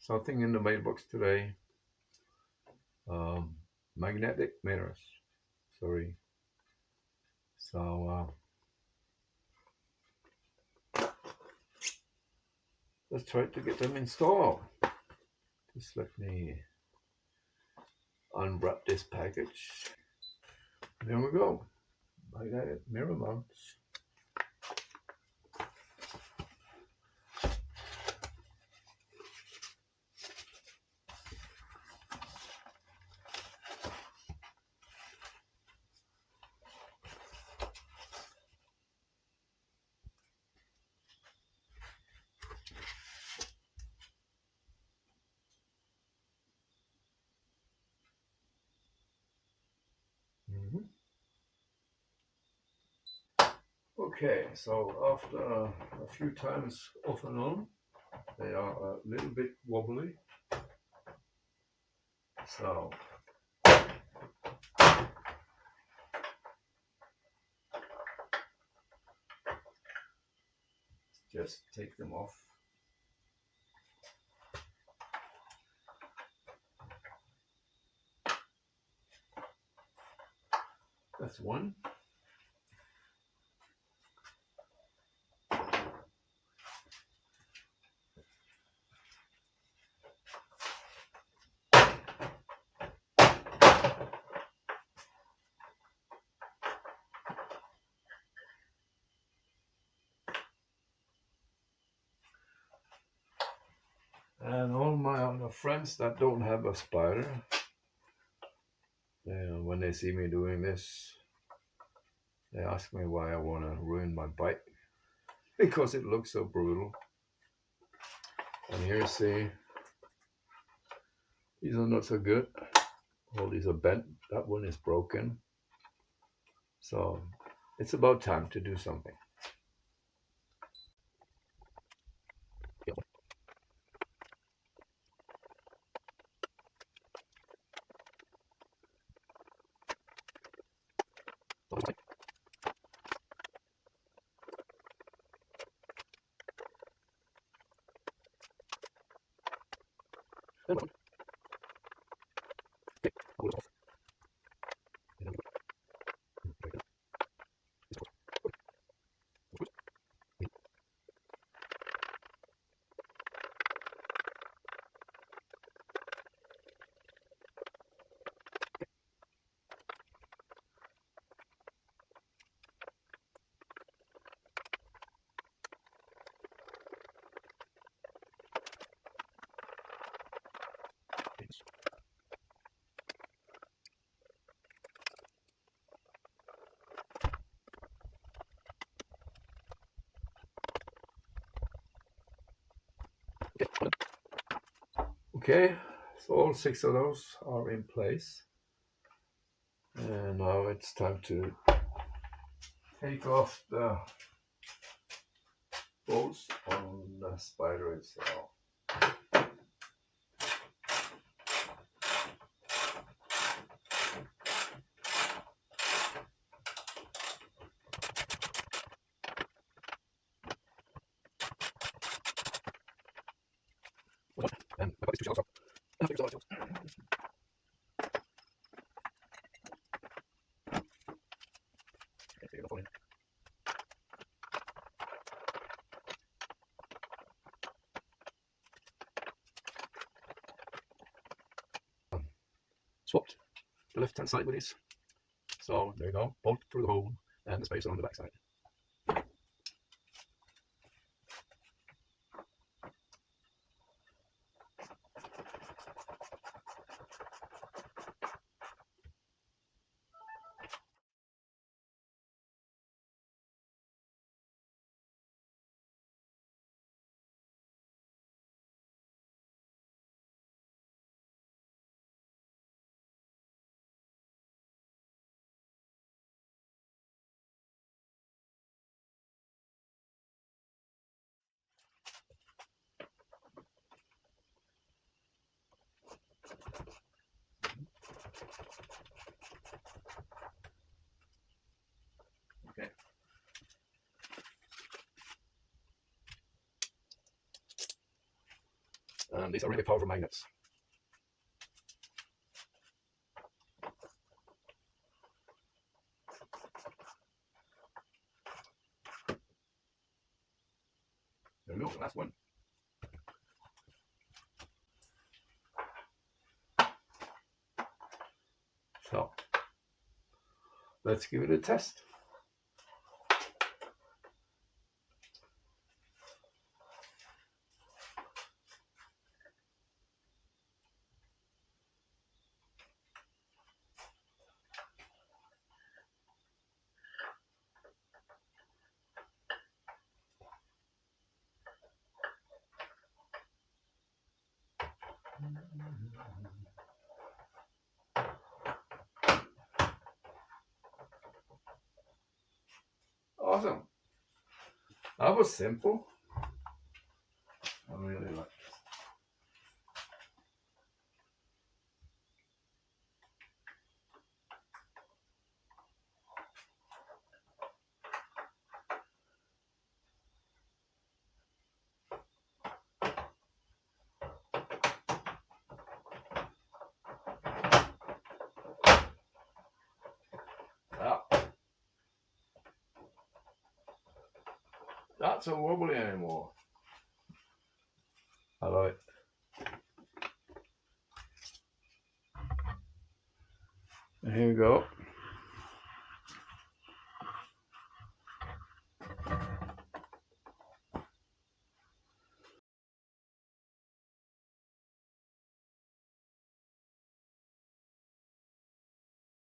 something in the mailbox today. Magnetic mirrors. Sorry. So let's try to get them installed. Just let me unwrap this package. There we go. Magnetic mirror mounts. Okay, so after a few times off and on, they are a little bit wobbly. So just take them off. That's one. And all my other friends that don't have a Spyder, when they see me doing this, they ask me why I want to ruin my bike, because it looks so brutal. And here you see, these are not so good. All these are bent. That one is broken. So it's about time to do something. Okay, so all 6 of those are in place. And now it's time to take off the bolts on the Spyder itself. And I've got these 2 shells up. Swapped the left hand side with this. So there you go, bolt through the hole and the spacer on the back side. Okay. and these are really powerful magnets. There we go, the last one. So let's give it a test. Awesome. That was simple. I really like it. Not so wobbly anymore.